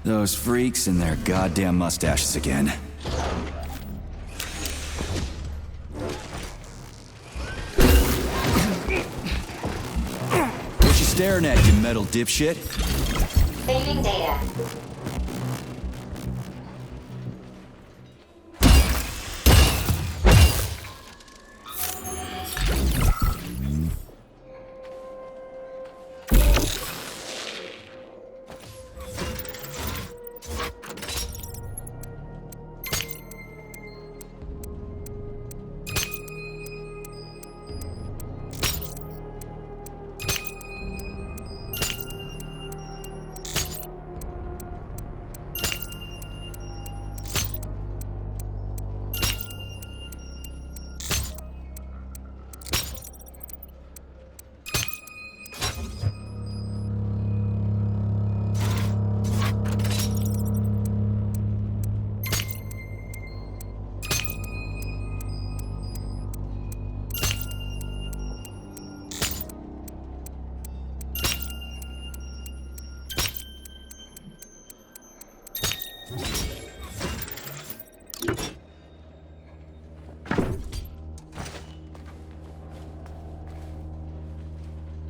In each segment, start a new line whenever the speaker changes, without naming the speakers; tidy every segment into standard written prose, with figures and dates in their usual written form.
Those freaks and their goddamn mustaches again. What you staring at, you metal dipshit?
Saving data.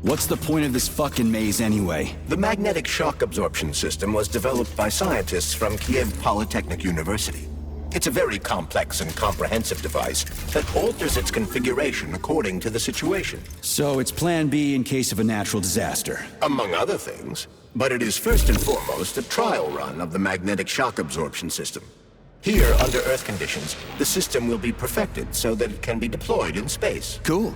What's the point of this fucking maze anyway?
The magnetic shock absorption system was developed by scientists from Kiev Polytechnic University. It's a very complex and comprehensive device that alters its configuration according to the situation.
So it's plan B in case of a natural disaster.
Among other things. But it is first and foremost a trial run of the magnetic shock absorption system. Here, under Earth conditions, the system will be perfected so that it can be deployed in space.
Cool.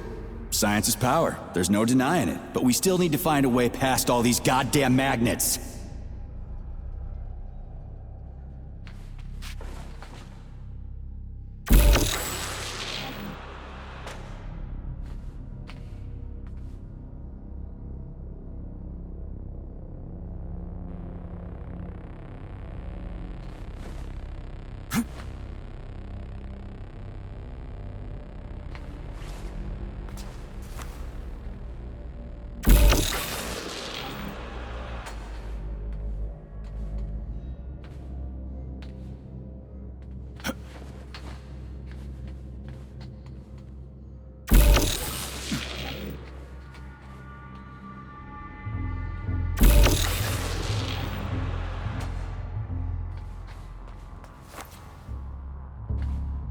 Science is power. There's no denying it. But we still need to find a way past all these goddamn magnets.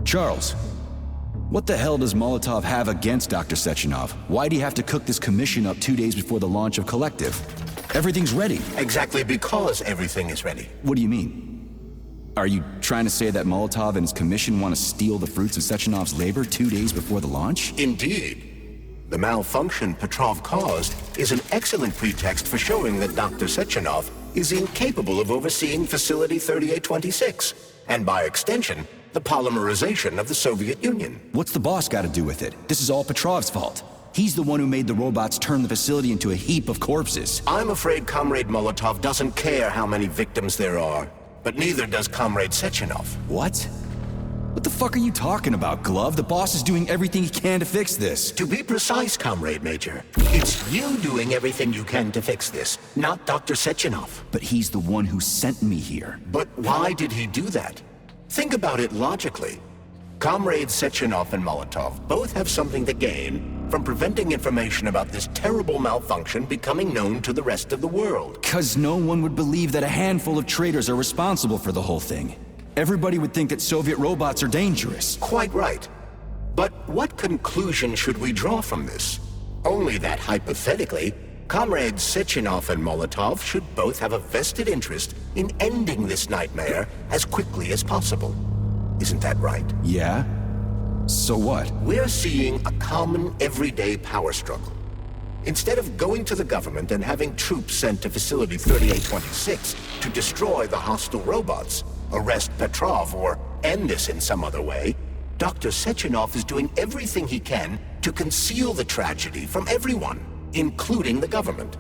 Charles, what the hell does Molotov have against Dr. Sechenov? Why'd he have to cook this commission up 2 days before the launch of Collective? Everything's ready.
Exactly because everything is ready.
What do you mean? Are you trying to say that Molotov and his commission want to steal the fruits of Sechenov's labor 2 days before the launch?
Indeed. The malfunction Petrov caused is an excellent pretext for showing that Dr. Sechenov is incapable of overseeing Facility 3826, and by extension, the polymerization of the Soviet Union.
What's the boss got to do with it? This is all Petrov's fault. He's the one who made the robots turn the facility into a heap of corpses.
I'm afraid Comrade Molotov doesn't care how many victims there are, but neither does Comrade Sechenov.
What? What the fuck are you talking about, Glove? The boss is doing everything he can to fix this.
To be precise, Comrade Major, it's you doing everything you can to fix this, not Dr. Sechenov.
But he's the one who sent me here.
But why did he do that? Think about it logically. Comrades Sechenov and Molotov both have something to gain from preventing information about this terrible malfunction becoming known to the rest of the world.
'Cause no one would believe that a handful of traitors are responsible for the whole thing. Everybody would think that Soviet robots are dangerous.
Quite right. But what conclusion should we draw from this? Only that hypothetically, Comrades Sechenov and Molotov should both have a vested interest in ending this nightmare as quickly as possible. Isn't that right?
Yeah? So what?
We're seeing a common everyday power struggle. Instead of going to the government and having troops sent to Facility 3826 to destroy the hostile robots, arrest Petrov, or end this in some other way, Dr. Sechenov is doing everything he can to conceal the tragedy from everyone, including the government.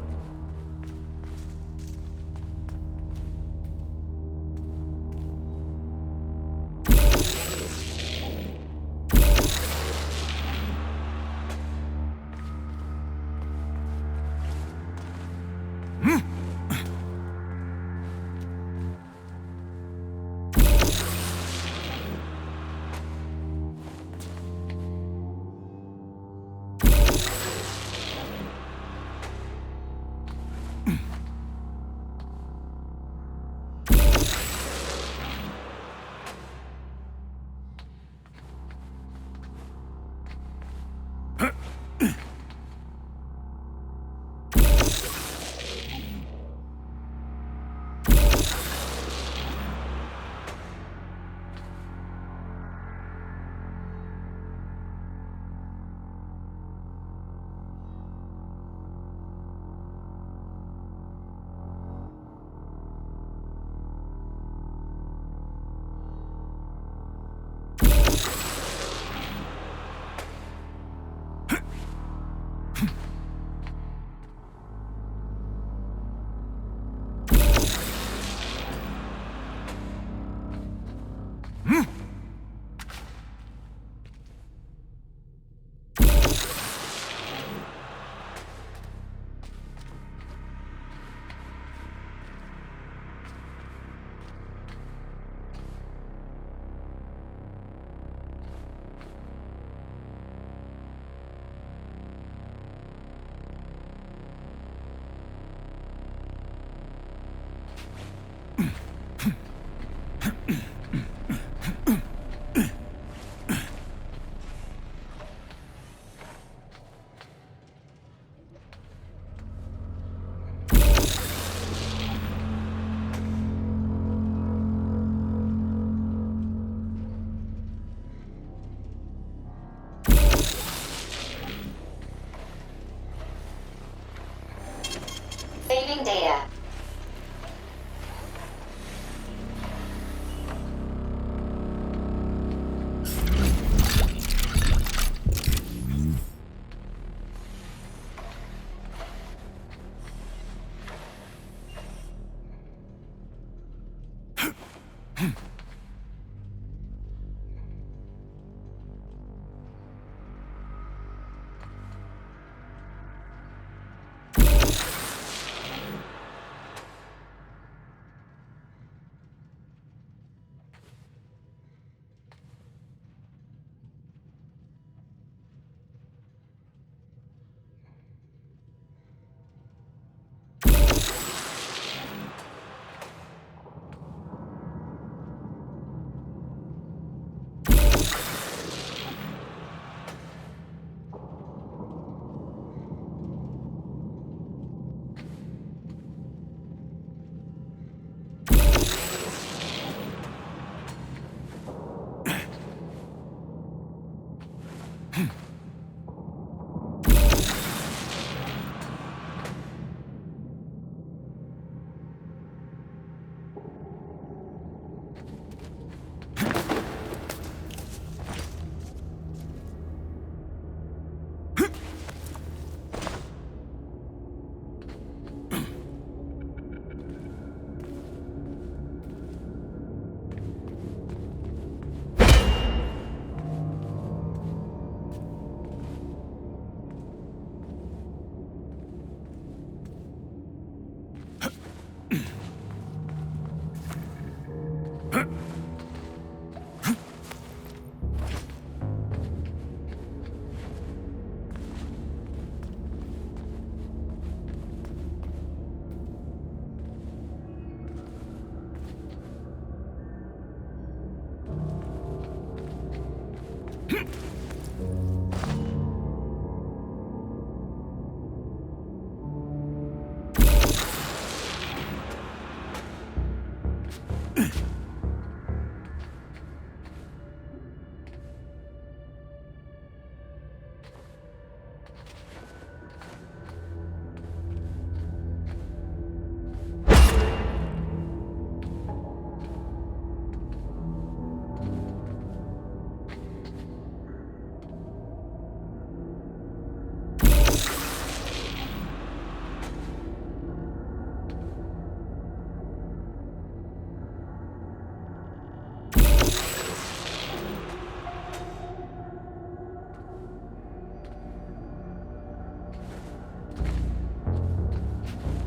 Saving data.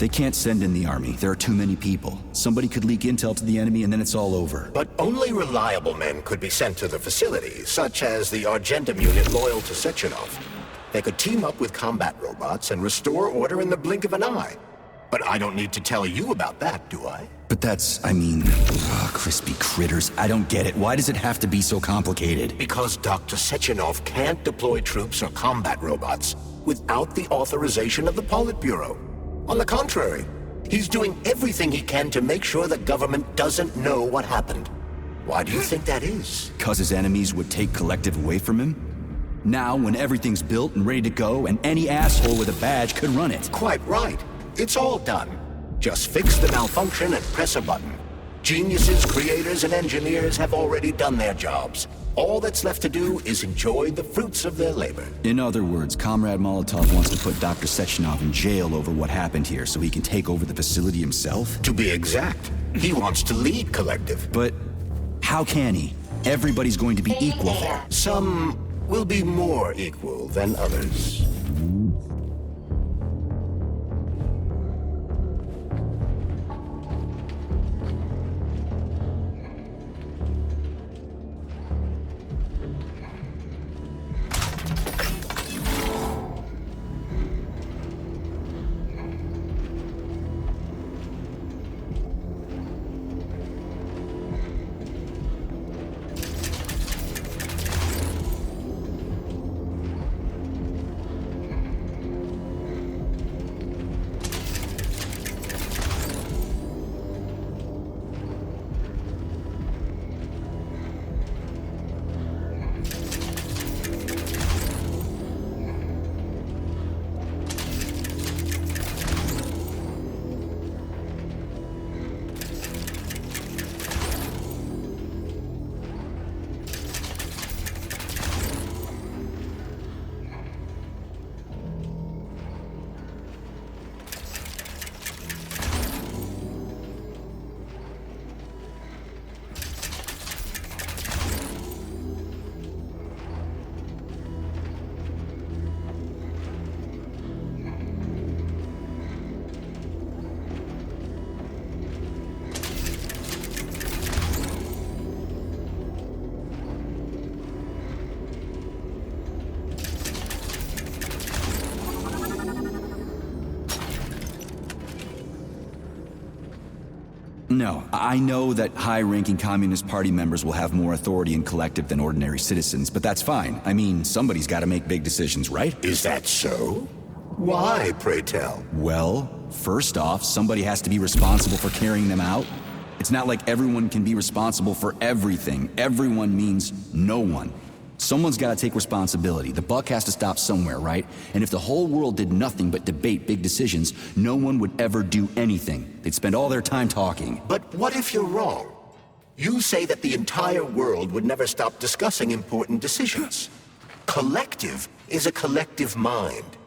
They can't send in the army. There are too many people. Somebody could leak intel to the enemy and then it's all over.
But only reliable men could be sent to the facility, such as the Argentum unit loyal to Sechenov. They could team up with combat robots and restore order in the blink of an eye. But I don't need to tell you about that, do I?
But that's, crispy critters. I don't get it. Why does it have to be so complicated?
Because Dr. Sechenov can't deploy troops or combat robots without the authorization of the Politburo. On the contrary, he's doing everything he can to make sure the government doesn't know what happened. Why do you think that is?
Because his enemies would take Collective away from him? Now, when everything's built and ready to go, and any asshole with a badge could run it.
Quite right. It's all done. Just fix the malfunction and press a button. Geniuses, creators, and engineers have already done their jobs. All that's left to do is enjoy the fruits of their labor.
In other words, Comrade Molotov wants to put Dr. Sechenov in jail over what happened here so he can take over the facility himself?
To be exact, he wants to lead Collective.
But how can he? Everybody's going to be equal there.
Some will be more equal than others.
No, I know that high-ranking Communist Party members will have more authority in Collective than ordinary citizens, but that's fine. I mean, somebody's got to make big decisions, right?
Is that so? Why, pray tell?
Well, first off, somebody has to be responsible for carrying them out. It's not like everyone can be responsible for everything. Everyone means no one. Someone's got to take responsibility. The buck has to stop somewhere, right? And if the whole world did nothing but debate big decisions, no one would ever do anything. They'd spend all their time talking.
But what if you're wrong? You say that the entire world would never stop discussing important decisions. Collective is a collective mind.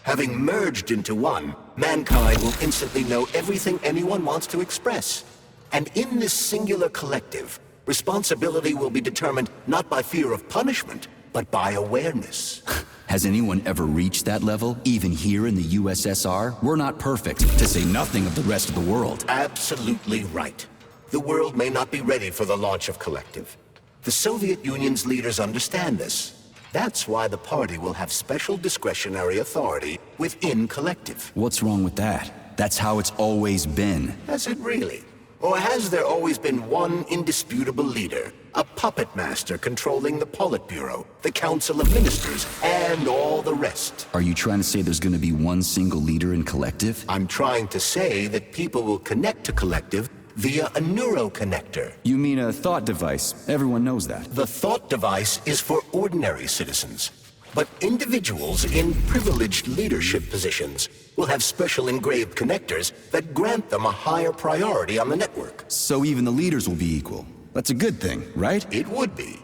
Having merged into one, mankind will instantly know everything anyone wants to express. And in this singular collective, responsibility will be determined not by fear of punishment, but by awareness.
Has anyone ever reached that level, even here in the USSR? We're not perfect, to say nothing of the rest of the world.
Absolutely right. The world may not be ready for the launch of Collective. The Soviet Union's leaders understand this. That's why the party will have special discretionary authority within Collective.
What's wrong with that? That's how it's always been.
Has it really? Or has there always been one indisputable leader, a puppet master controlling the Politburo, the Council of Ministers, and all the rest?
Are you trying to say there's gonna be one single leader in Collective?
I'm trying to say that people will connect to Collective via a neuroconnector.
You mean a thought device? Everyone knows that.
The thought device is for ordinary citizens. But individuals in privileged leadership positions will have special engraved connectors that grant them a higher priority on the network.
So even the leaders will be equal. That's a good thing, right?
It would be.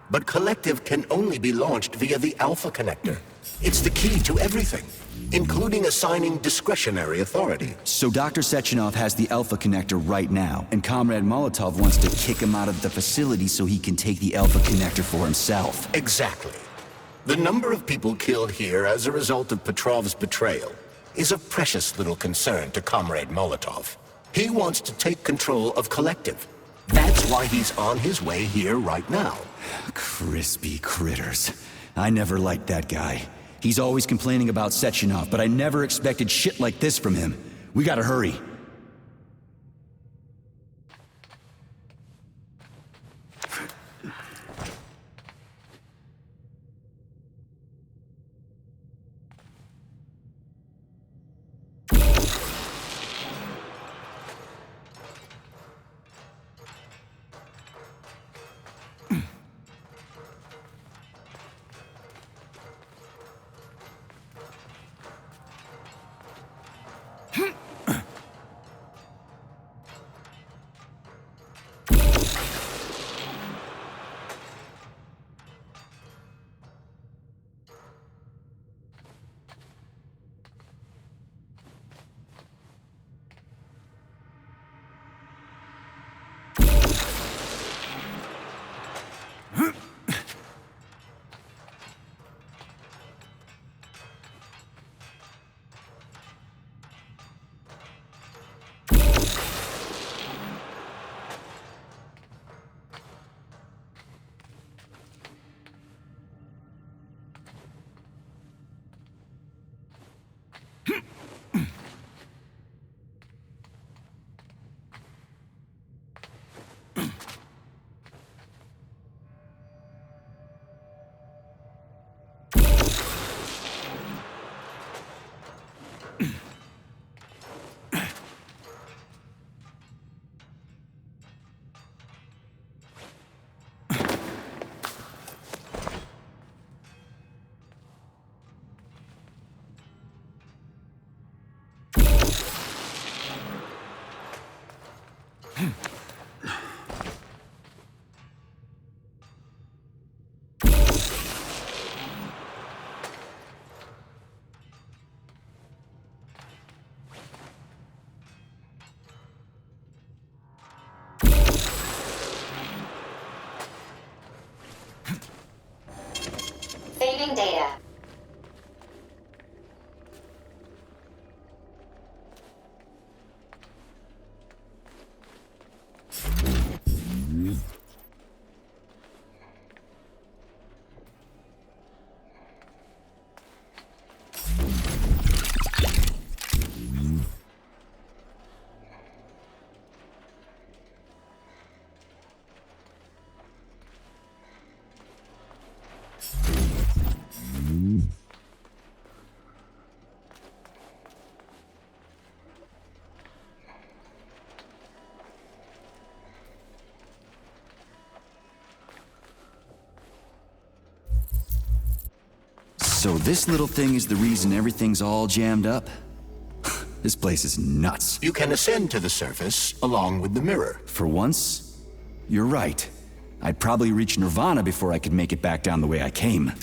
But Collective can only be launched via the Alpha Connector. It's the key to everything, including assigning discretionary authority.
So Dr. Sechenov has the Alpha Connector right now, and Comrade Molotov wants to kick him out of the facility so he can take the Alpha Connector for himself.
Exactly. The number of people killed here as a result of Petrov's betrayal is of precious little concern to Comrade Molotov. He wants to take control of Collective. That's why he's on his way here right now.
Crispy critters. I never liked that guy. He's always complaining about Sechenov, but I never expected shit like this from him. We gotta hurry.
Saving data.
So this little thing is the reason everything's all jammed up? This place is nuts.
You can ascend to the surface along with the mirror.
For once, you're right. I'd probably reach Nirvana before I could make it back down the way I came.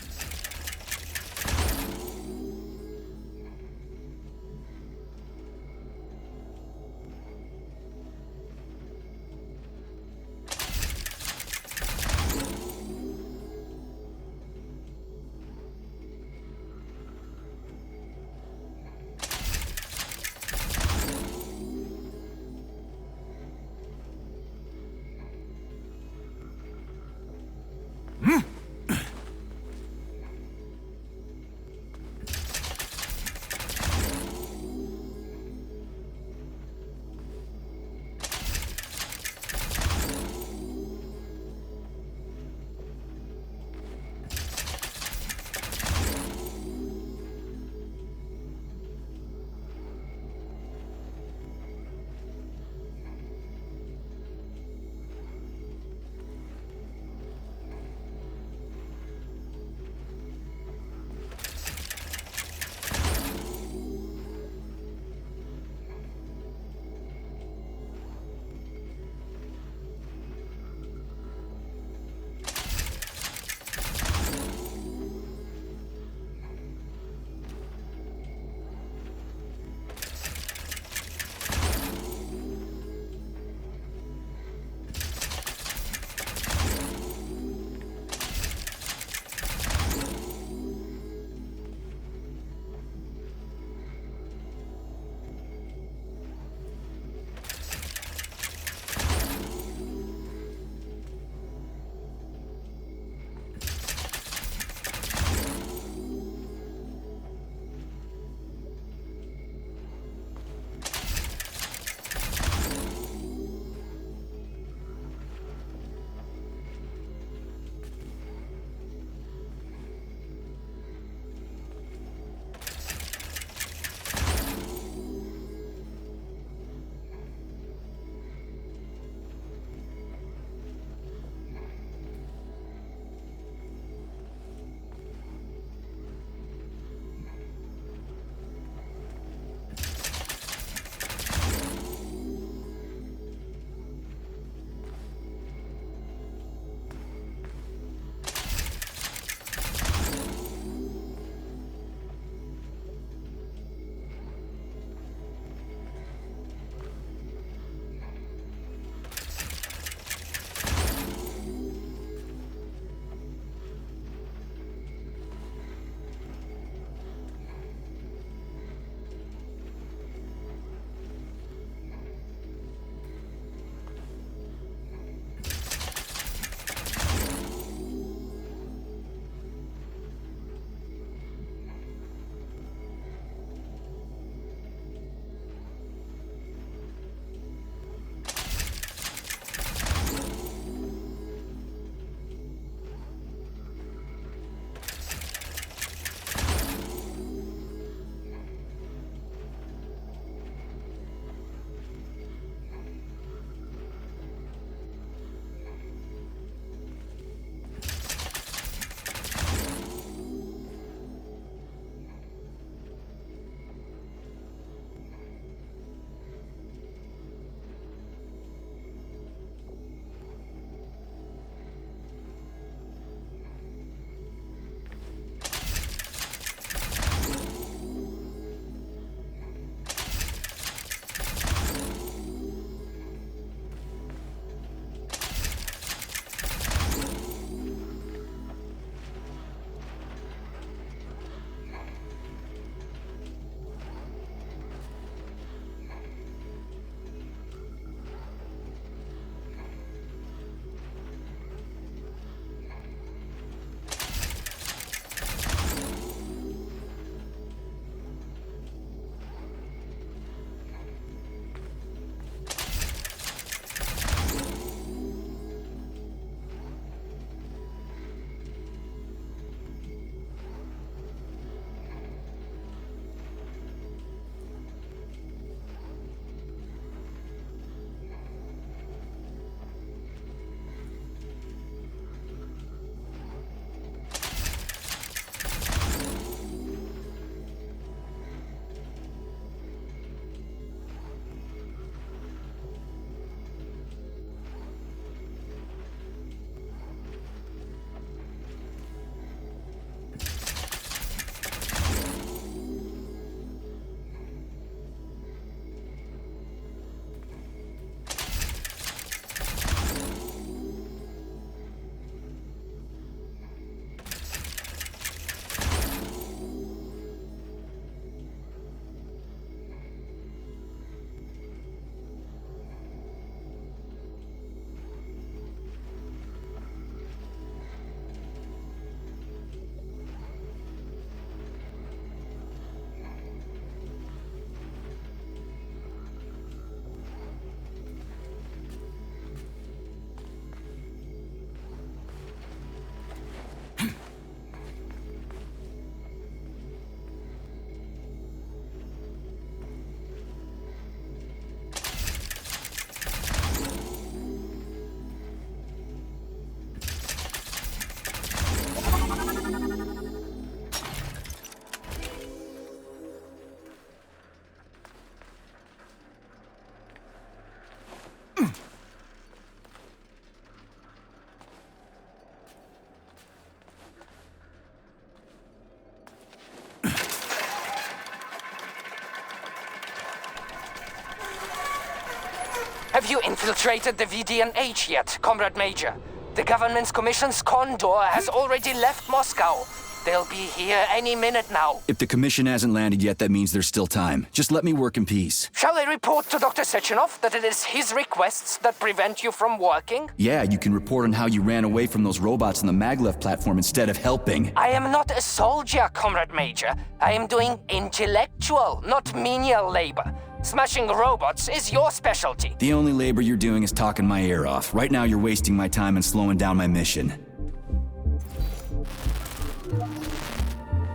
Have you infiltrated the VDNH yet, Comrade Major? The government's commission's Condor has already left Moscow. They'll be here any minute now.
If the commission hasn't landed yet, that means there's still time. Just let me work in peace.
Shall I report to Dr. Sechenov that it is his requests that prevent you from working?
Yeah, you can report on how you ran away from those robots on the Maglev platform instead of helping.
I am not a soldier, Comrade Major. I am doing intellectual, not menial labor. Smashing robots is your specialty.
The only labor you're doing is talking my ear off. Right now you're wasting my time and slowing down my mission.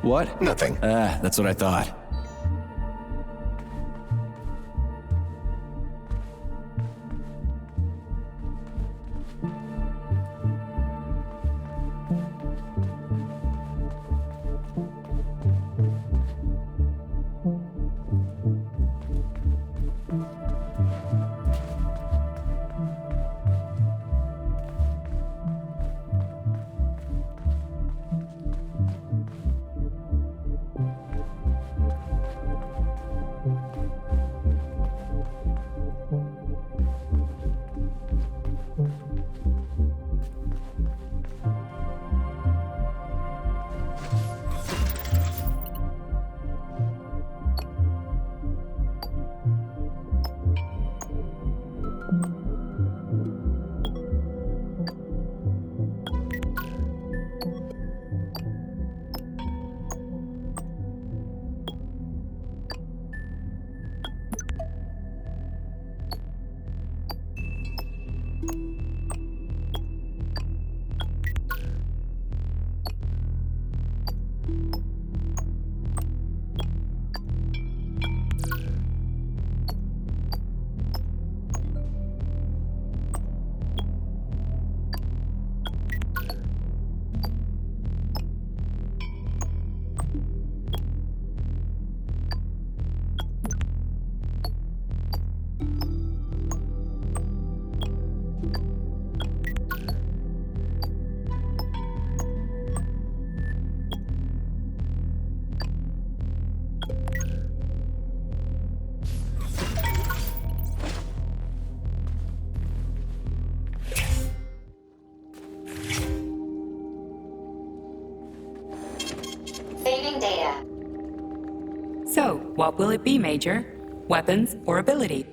What?
Nothing.
That's what I thought.
Saving data.
So, what will it be, Major? Weapons or ability?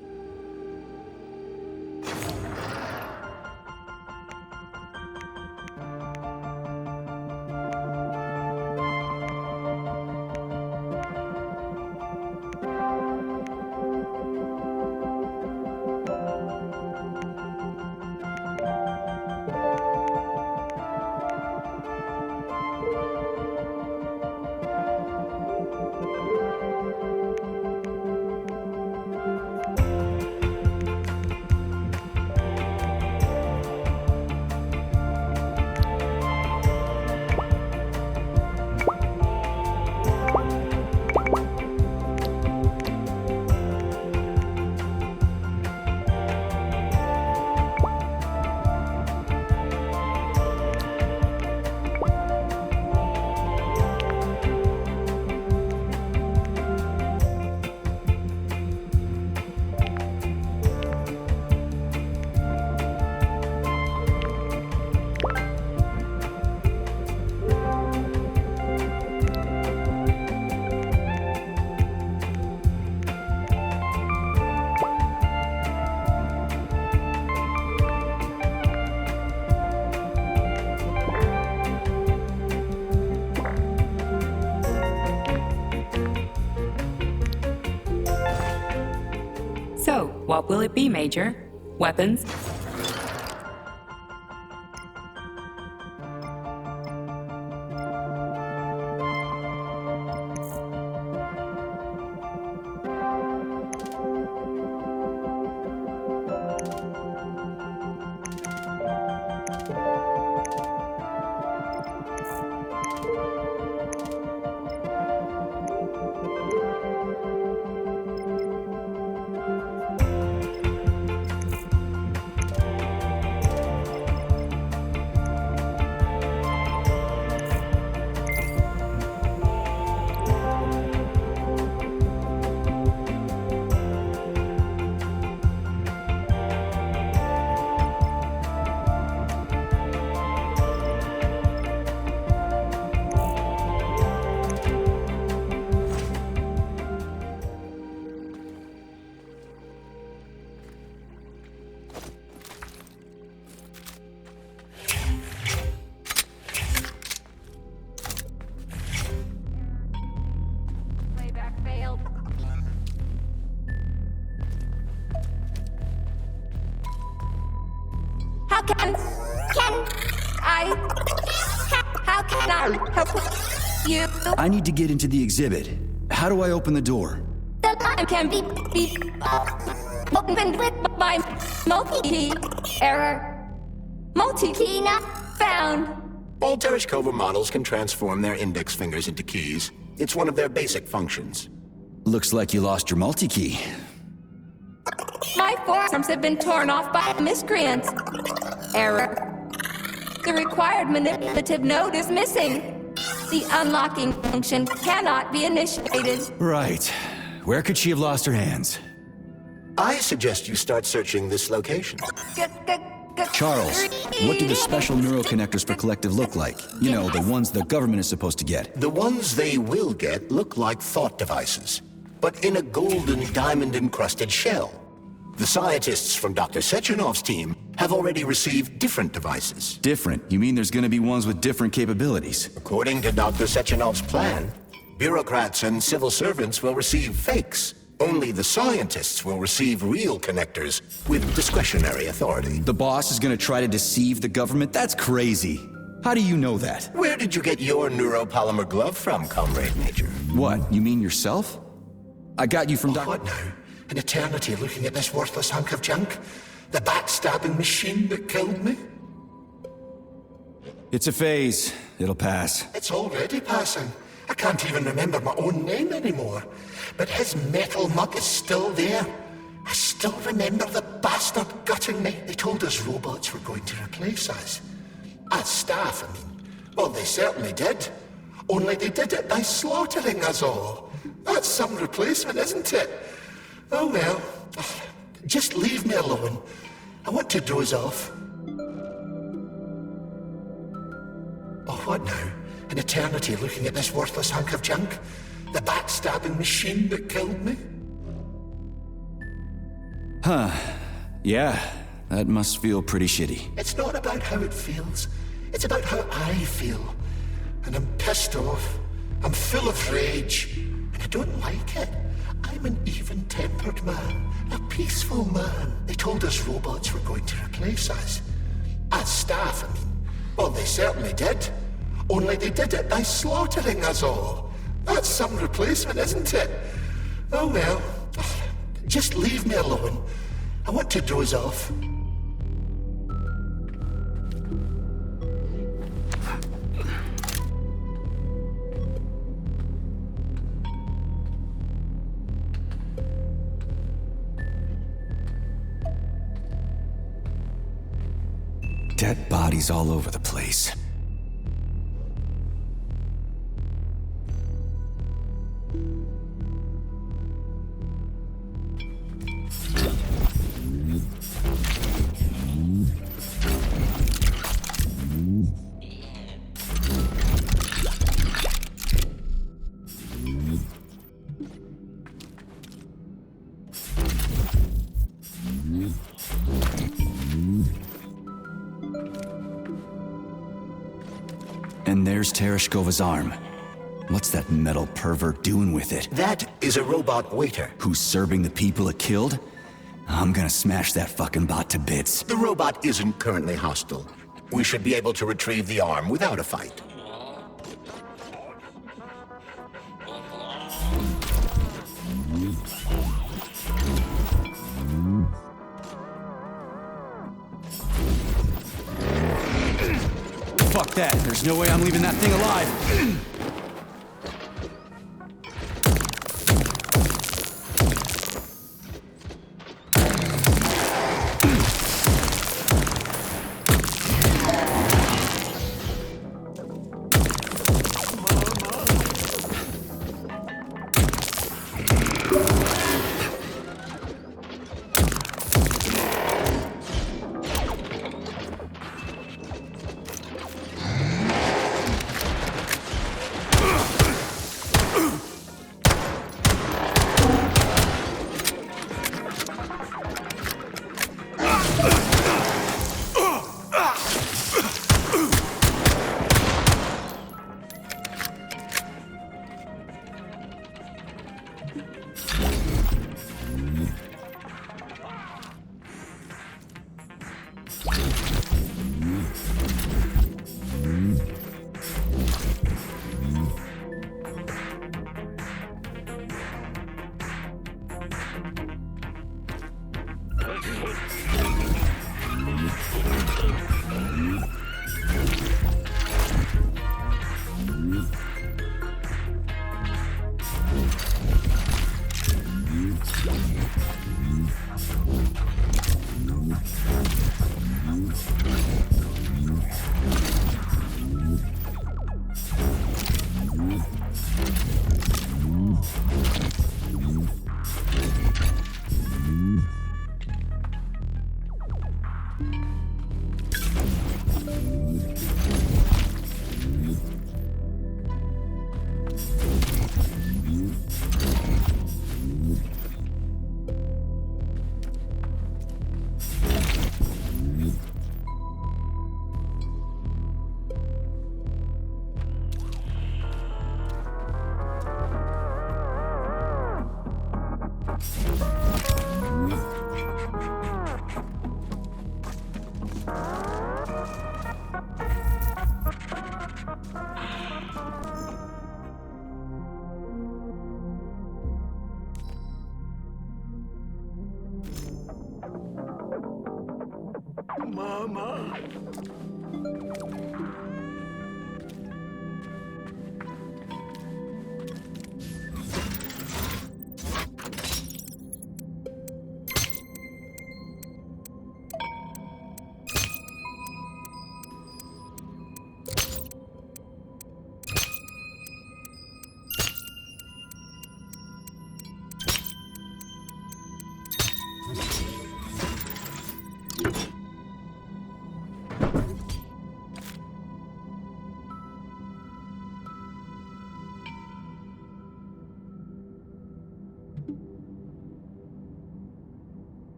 So, what will it be, Major? Weapons
How can I help you?
I need to get into the exhibit. How do I open the door?
The line can be opened with my multi-key. Error. Multi-key not found.
All Tereshkova models can transform their index fingers into keys. It's one of their basic functions.
Looks like you lost your multi-key.
My forearms have been torn off by miscreants. Error. The required manipulative node is missing. The unlocking function cannot be initiated.
Right. Where could she have lost her hands?
I suggest you start searching this location.
Charles, what do the special neuroconnectors for Collective look like? You know, the ones the government is supposed to get.
The ones they will get look like thought devices, but in a golden diamond-encrusted shell. The scientists from Dr. Sechenov's team have already received different devices.
Different? You mean there's gonna be ones with different capabilities?
According to Dr. Sechenov's plan, bureaucrats and civil servants will receive fakes. Only the scientists will receive real connectors with discretionary authority.
The boss is gonna try to deceive the government? That's crazy. How do you know that?
Where did you get your neuropolymer glove from, Comrade Major?
What, you mean yourself? I got you from Dr.
What now? An eternity looking at this worthless hunk of junk? The backstabbing machine that killed me?
It's a phase. It'll pass.
It's already passing. I can't even remember my own name anymore. But his metal mug is still there. I still remember the bastard gutting me. They told us robots were going to replace us. As staff, I mean. Well, they certainly did. Only they did it by slaughtering us all. That's some replacement, isn't it? Oh well. Just leave me alone. I want to doze off. Oh, what now? An eternity looking at this worthless hunk of junk? The backstabbing machine that killed me?
Yeah, that must feel pretty shitty.
It's not about how it feels. It's about how I feel. And I'm pissed off. I'm full of rage. And I don't like it. I'm an even-tempered man. A peaceful man. They told us robots were going to replace us. As staff, I mean. Well, they certainly did. Only they did it by slaughtering us all. That's some replacement, isn't it? Oh well. Just leave me alone. I want to doze off.
Dead bodies all over the place. And there's Tereshkova's arm. What's that metal pervert doing with it?
That is a robot waiter.
Who's serving the people it killed? I'm gonna smash that fucking bot to bits.
The robot isn't currently hostile. We should be able to retrieve the arm without a fight.
Fuck that. There's no way I'm leaving that thing alive.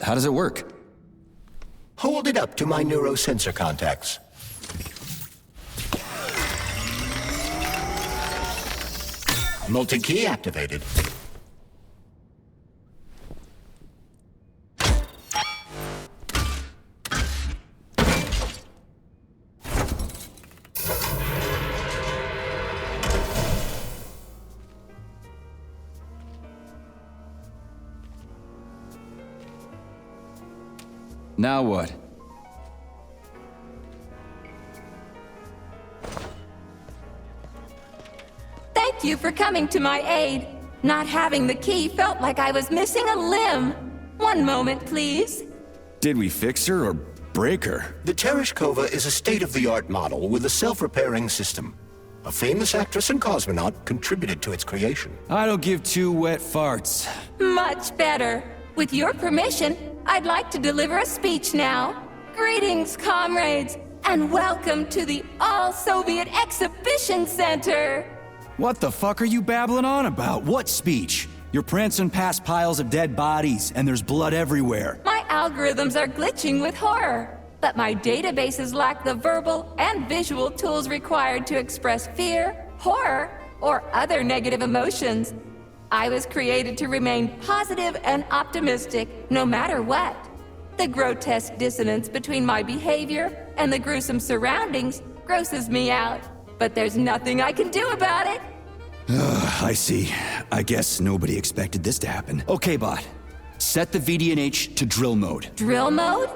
How does it work?
Hold it up to my neurosensor contacts. Multi-key activated.
Now what?
Thank you for coming to my aid. Not having the key felt like I was missing a limb. One moment, please.
Did we fix her or break her?
The Tereshkova is a state-of-the-art model with a self-repairing system. A famous actress and cosmonaut contributed to its creation.
I don't give two wet farts.
Much better. With your permission, I'd like to deliver a speech now. Greetings, comrades, and welcome to the All-Soviet Exhibition Center.
What the fuck are you babbling on about? What speech? You're prancing past piles of dead bodies, and there's blood everywhere.
My algorithms are glitching with horror, but my databases lack the verbal and visual tools required to express fear, horror, or other negative emotions. I was created to remain positive and optimistic, no matter what. The grotesque dissonance between my behavior and the gruesome surroundings grosses me out, but there's nothing I can do about it.
I see. I guess nobody expected this to happen. Okay, bot. Set the VDNH to drill mode.
Drill mode?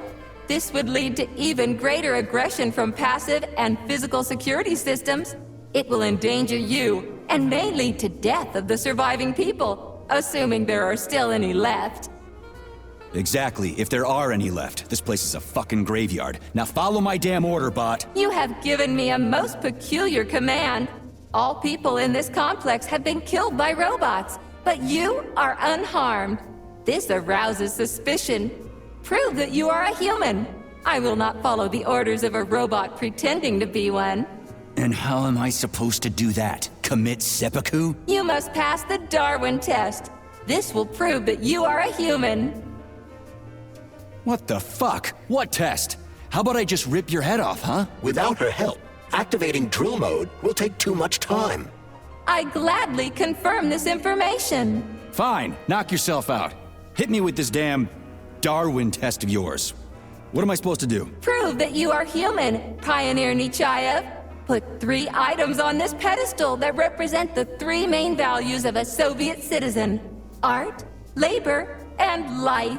This would lead to even greater aggression from passive and physical security systems. It will endanger you, and may lead to death of the surviving people, assuming there are still any left.
Exactly, if there are any left. This place is a fucking graveyard. Now follow my damn order, bot.
You have given me a most peculiar command. All people in this complex have been killed by robots, but you are unharmed. This arouses suspicion. Prove that you are a human. I will not follow the orders of a robot pretending to be one.
And how am I supposed to do that? Commit seppuku?
You must pass the Darwin test. This will prove that you are a human.
What the fuck? What test? How about I just rip your head off, huh?
Without her help, activating drill mode will take too much time.
I gladly confirm this information.
Fine, knock yourself out. Hit me with this damn Darwin test of yours. What am I supposed to do?
Prove that you are human, Pioneer Nechayev. Put 3 items on this pedestal that represent the 3 main values of a Soviet citizen: art, labor, and life.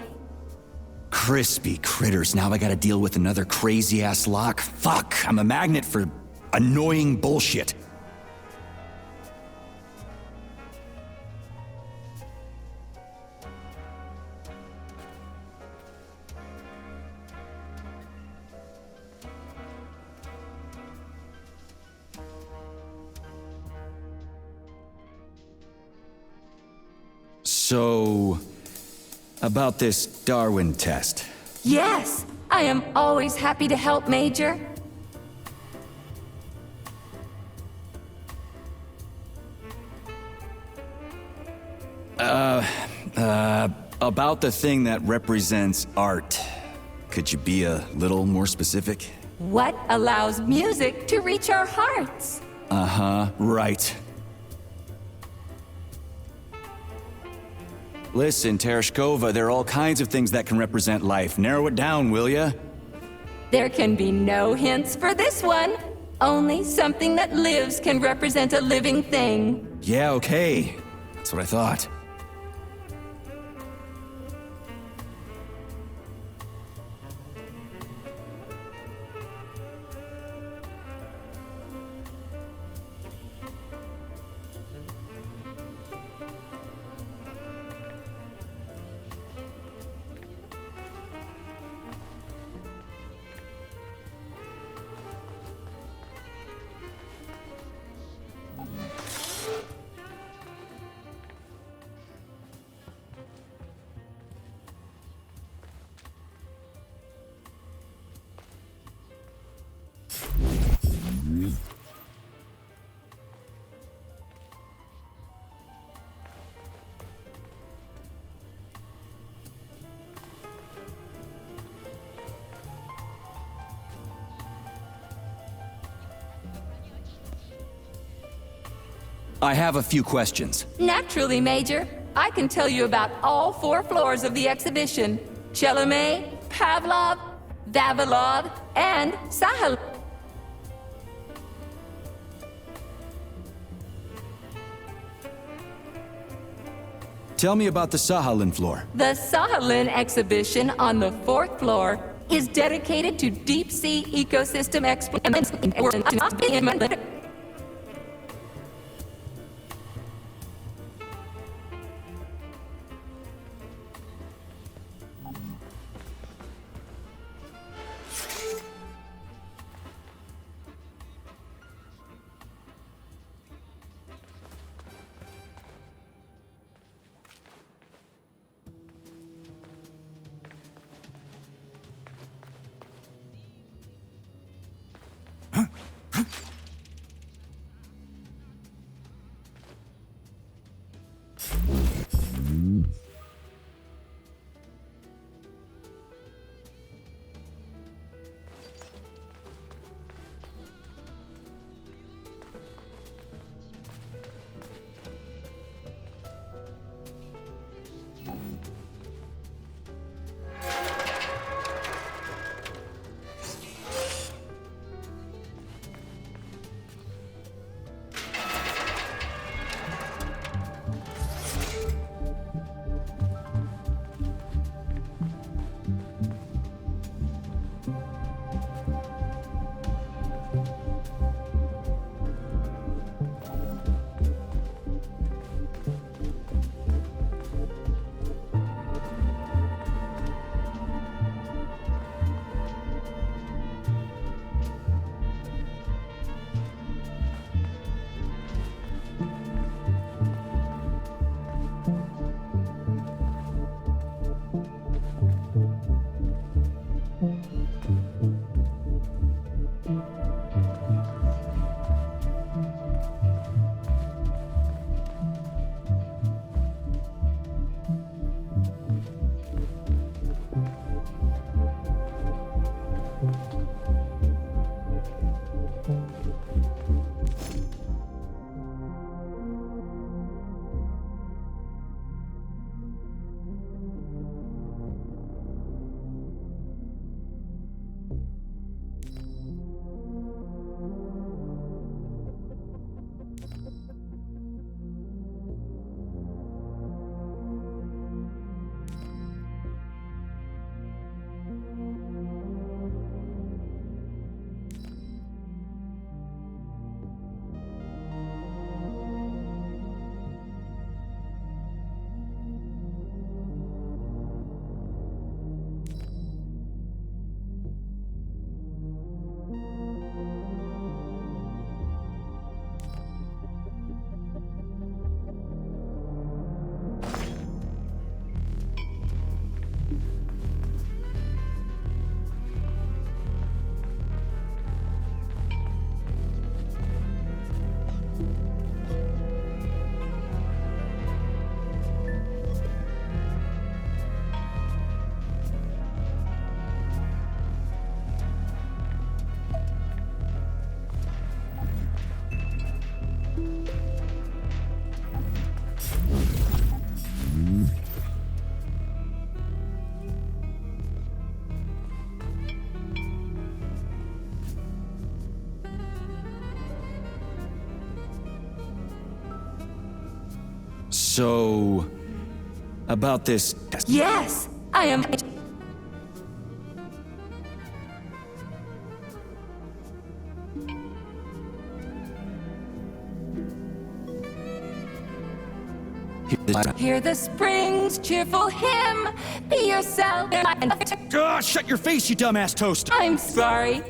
Crispy critters, now I gotta deal with another crazy-ass lock. Fuck, I'm a magnet for annoying bullshit. So, about this Darwin test.
Yes, I am always happy to help, Major.
About the thing that represents art. Could you be a little more specific?
What allows music to reach our hearts?
Uh-huh, right. Listen, Tereshkova, there are all kinds of things that can represent life. Narrow it down, will ya?
There can be no hints for this one. Only something that lives can represent a living thing.
Yeah, okay. That's what I thought. I have a few questions.
Naturally, Major. I can tell you about all 4 floors of the exhibition. Chalamet, Pavlov, Vavilov, and Sahel.
Tell me about the Sahalin floor.
The Sahalin exhibition on the 4th floor is dedicated to deep-sea ecosystem exploration.
So, about this...
Yes, I am. Hear the spring's cheerful hymn. Be yourself.
Shut your face, you dumbass toast!
I'm sorry.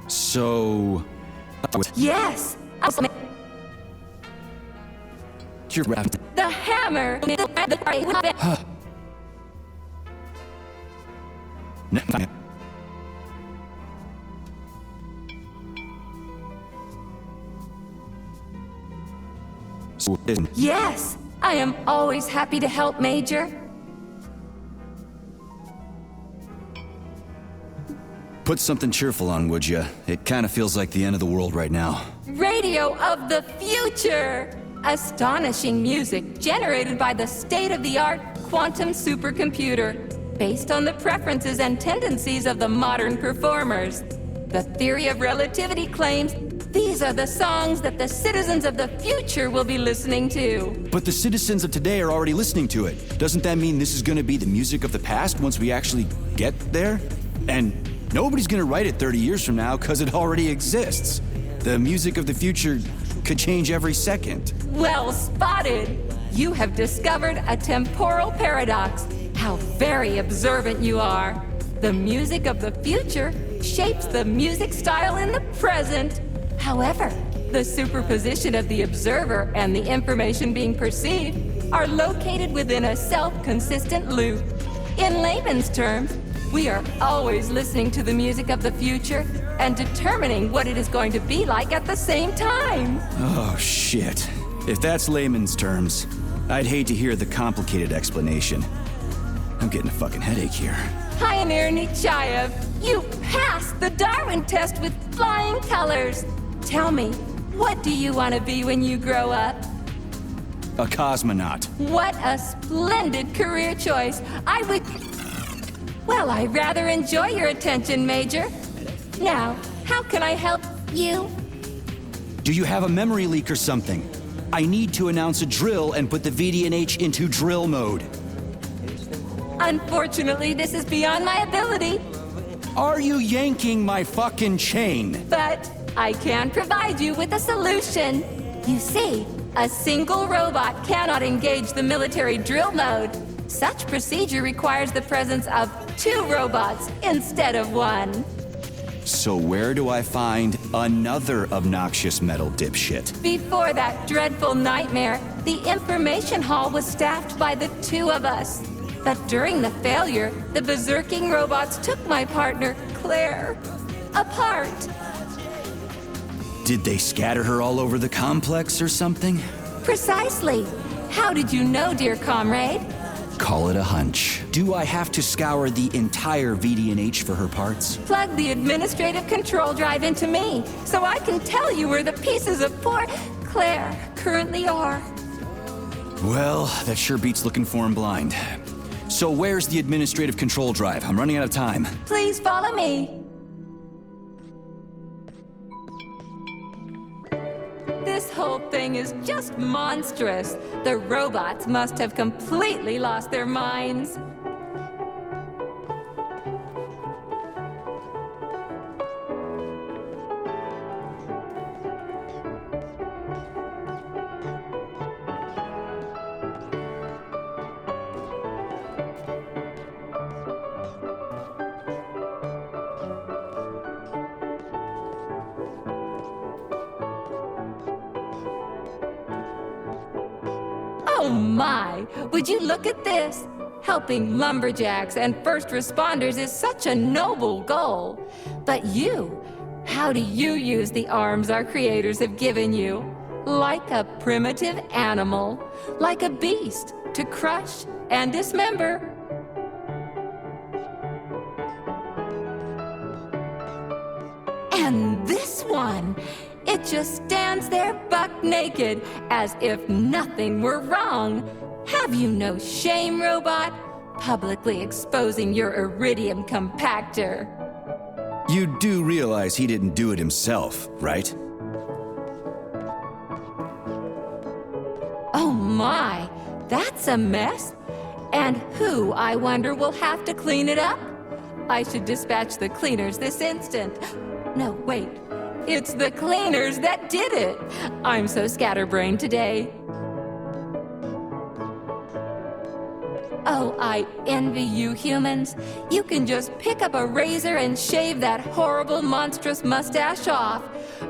So...
Yes! The hammer! Yes! I am always happy to help, Major.
Put something cheerful on, would ya? It kind of feels like the end of the world right now.
Radio of the future! Astonishing music generated by the state-of-the-art quantum supercomputer, based on the preferences and tendencies of the modern performers. The theory of relativity claims these are the songs that the citizens of the future will be listening to.
But the citizens of today are already listening to it. Doesn't that mean this is gonna be the music of the past once we actually get there? And nobody's gonna write it 30 years from now because it already exists. The music of the future could change every second.
Well spotted! You have discovered a temporal paradox. How very observant you are. The music of the future shapes the music style in the present. However, the superposition of the observer and the information being perceived are located within a self-consistent loop. In layman's terms, we are always listening to the music of the future and determining what it is going to be like at the same time.
Oh, shit. If that's layman's terms, I'd hate to hear the complicated explanation. I'm getting a fucking headache here.
Pioneer Nechayev, you passed the Darwin test with flying colors. Tell me, what do you want to be when you grow up?
A cosmonaut.
What a splendid career choice. Well, I rather enjoy your attention, Major. Now, how can I help you?
Do you have a memory leak or something? I need to announce a drill and put the VDNH into drill mode.
Unfortunately, this is beyond my ability,
Are you yanking my fucking chain?
but I can provide you with a solution. You see, a single robot cannot engage the military drill mode. Such procedure requires the presence of 2 robots instead of 1.
So where do I find another obnoxious metal dipshit?
Before that dreadful nightmare, the information hall was staffed by the 2 of us. But during the failure, the berserking robots took my partner, Claire, apart.
Did they scatter her all over the complex or something?
Precisely. How did you know, dear comrade?
Call it a hunch. Do I have to scour the entire VDNH for her parts?
Plug the administrative control drive into me, so I can tell you where the pieces of poor Claire currently are.
Well, that sure beats looking for him blind. So where's the administrative control drive? I'm running out of time.
Please follow me. This whole thing is just monstrous. The robots must have completely lost their minds. Oh my! Would you look at this? Helping lumberjacks and first responders is such a noble goal. But you, how do you use the arms our creators have given you? Like a primitive animal, like a beast, to crush and dismember. And this one, it just stands there buck naked, as if nothing were wrong. Have you no shame, robot? Publicly exposing your iridium compactor.
You do realize he didn't do it himself, right?
Oh my, that's a mess. And who, I wonder, will have to clean it up? I should dispatch the cleaners this instant. No, wait. It's the cleaners that did it. I'm so scatterbrained today. Oh, I envy you humans. You can just pick up a razor and shave that horrible, monstrous mustache off.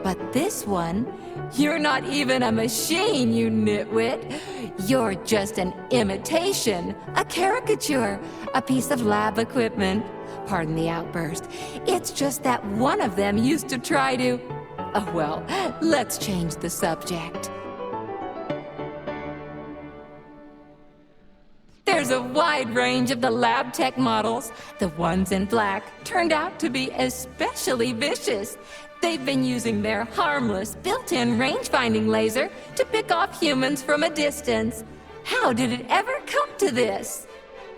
But this one, you're not even a machine, you nitwit. You're just an imitation, a caricature, a piece of lab equipment. Pardon the outburst. It's just that one of them used to try to... Oh, well, let's change the subject. There's a wide range of the lab tech models. The ones in black turned out to be especially vicious. They've been using their harmless, built-in range-finding laser to pick off humans from a distance. How did it ever come to this?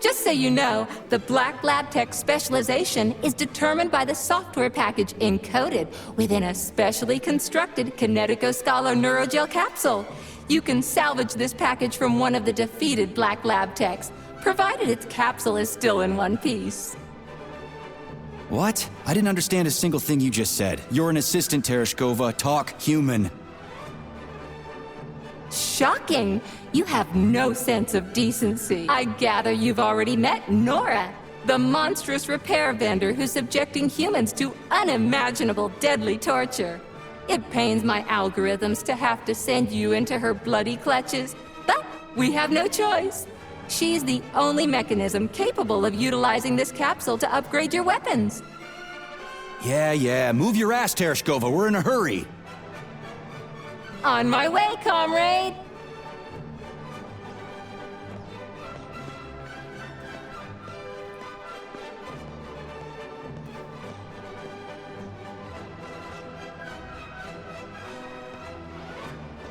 Just so you know, the Black Lab Tech specialization is determined by the software package encoded within a specially constructed Kinetico-Scala Neurogel capsule. You can salvage this package from one of the defeated Black Lab Techs, provided its capsule is still in one piece.
What? I didn't understand a single thing you just said. You're an assistant, Tereshkova. Talk human.
Shocking! You have no sense of decency. I gather you've already met Nora, the monstrous repair vendor who's subjecting humans to unimaginable deadly torture. It pains my algorithms to have to send you into her bloody clutches, but we have no choice. She's the only mechanism capable of utilizing this capsule to upgrade your weapons.
Yeah, move your ass, Tereshkova. We're in a hurry.
On my way, comrade!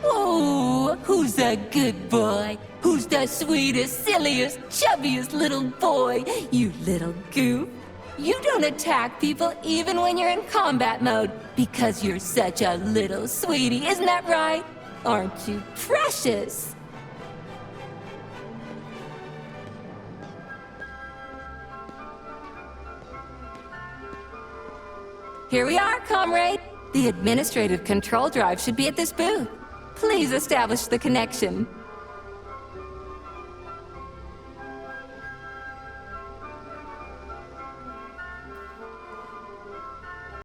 Oh, who's a good boy? Who's the sweetest, silliest, chubbiest little boy? You little goof. You don't attack people even when you're in combat mode because you're such a little sweetie, isn't that right? Aren't you precious? Here we are, comrade. The administrative control drive should be at this booth. Please establish the connection.